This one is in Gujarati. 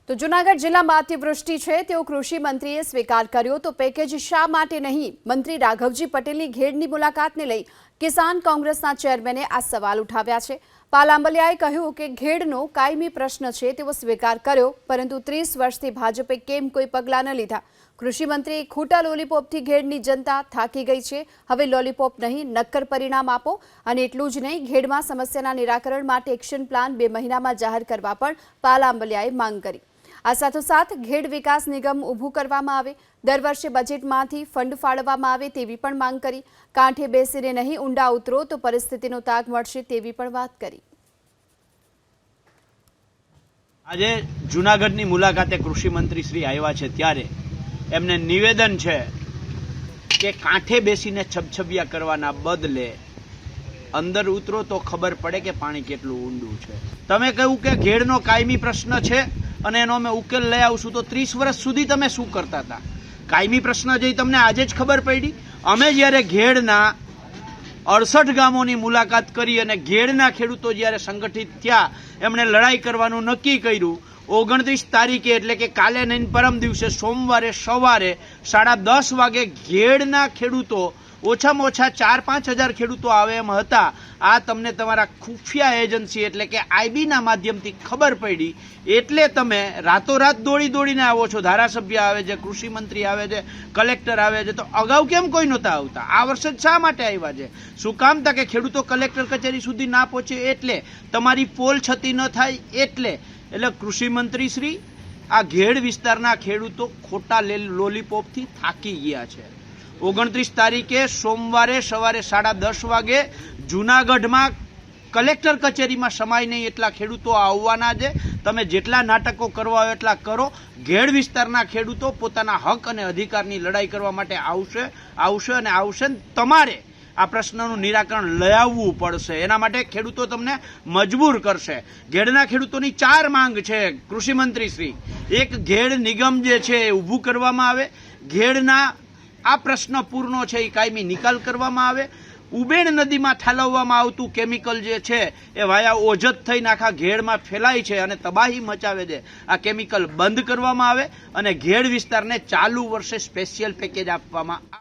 તો જૂનાગઢ જિલ્લામાં અતિવૃષ્ટિ છે તેવો કૃષિ મંત્રીએ સ્વીકાર કર્યો તો પેકેજ શા માટે નહીં? મંત્રી રાઘવજી પટેલની ઘેડની મુલાકાતને લઈ કિસાન કોંગ્રેસના ચેરમેને આ સવાલ ઉઠાવ્યા છે। પાલાંબલિયાએ કહ્યું કે ઘેડનો કાયમી પ્રશ્ન છે તેવો સ્વીકાર કર્યો, પરંતુ 30 વર્ષથી ભાજપે કેમ કોઈ પગલાં ન લીધા? કૃષિ મંત્રીએ ખોટા લોલીપોપથી ઘેડની જનતા થાકી ગઈ છે। હવે લોલીપોપ નહીં, નક્કર પરિણામ આપો। અને એટલું જ નહીં, ઘેડમાં સમસ્યાના નિરાકરણ માટે એક્શન પ્લાન 2 મહિનામાં જાહેર કરવા પણ પાલાંબલિયાએ માંગ કરી। આ સાથોસાથ ઘેડ વિકાસ નિગમ ઊભું કરવામાં આવે, દર વર્ષે બજેટમાંથી ફંડ ફાળવવામાં આવે તેવી પણ માંગ કરી। કાંઠે બેસીને નહીં ઊંડા ઉતરો તો પરિસ્થિતિનો તાગ મળશે તેવી પણ વાત કરી। આજે જૂનાગઢની મુલાકાતે કૃષિ મંત્રી શ્રી આવ્યા છે ત્યારે એમને નિવેદન છે કે કાંઠે બેસીને છબછબિયા કરવાના બદલે અંદર ઉતરો તો ખબર પડે કે પાણી કેટલું ઊંડું છે। તમે કહ્યું કે ઘેડનો કાયમી પ્રશ્ન છે અને એનો અમે ઉકેલ લઈ આવશું, તો 30 વર્ષ સુધી તમે શું કરતા હતા? કાયમી પ્રશ્ન જે તમને આજે જ ખબર પડી? અમે જ્યારે ઘેડના 68 ગામોની મુલાકાત કરી અને ઘેડના ખેડૂતો જ્યારે સંગઠિત થયા, એમણે લડાઈ કરવાનું નક્કી કર્યું। 29 તારીખે એટલે કે કાલે નહીં પરમ દિવસે સોમવારે સવારે 10:30 વાગે ઘેડના ખેડૂતો ઓછામાં ઓછા 4-5 હજાર ખેડૂતો આવે એમ હતા। આ તમને તમારા ખુફિયા એજન્સી એટલે કે આઈબીના માધ્યમથી ખબર પડી, એટલે તમે રાતોરાત દોડીને આવો છો। ધારાસભ્ય આવે છે, કૃષિ મંત્રી આવે છે, કલેક્ટર આવે છે, તો અગાઉ કેમ કોઈ નહોતા આવતા? આ વર્ષે શા માટે આવ્યા છે? શું કામ તા કે ખેડૂતો કલેક્ટર કચેરી સુધી ના પહોંચે એટલે, તમારી પોલ છતી ન થાય એટલે કૃષિ મંત્રી શ્રી, આ ઘેડ વિસ્તારના ખેડૂતો ખોટા લોલીપોપથી થાકી ગયા છે। 29 તારીખે સોમવારે સવારે 10:30 વાગે જૂનાગઢમાં કલેક્ટર કચેરીમાં સમાય નહીં એટલા ખેડૂતો આવવાના છે। તમે જેટલા નાટકો કરવા હોય એટલા કરો। ઘેડ વિસ્તારના ખેડૂતો પોતાના હક અને અધિકારની લડાઈ કરવા માટે આવશે। તમારે આ પ્રશ્નનું નિરાકરણ લઈ આવવું પડશે। એના માટે ખેડૂતો તમને મજબૂર કરશે। ઘેડના ખેડૂતોની 4 માંગ છે કૃષિ મંત્રી શ્રી। એક, ઘેડ નિગમ જે છે એ ઊભું કરવામાં આવે। ઘેડના આ પ્રશ્ન પૂર્ણ છે એ કાયમી નિકાલ કરવામાં આવે। ઉબેણ નદીમાં ઠાલવવામાં આવતું કેમિકલ જે છે એ વાયા ઓજત થઈને આખા ઘેડમાં ફેલાય છે અને તબાહી મચાવે છે, આ કેમિકલ બંધ કરવામાં આવે અને ઘેડ વિસ્તારને ચાલુ વર્ષે સ્પેશિયલ પેકેજ આપવામાં આવે।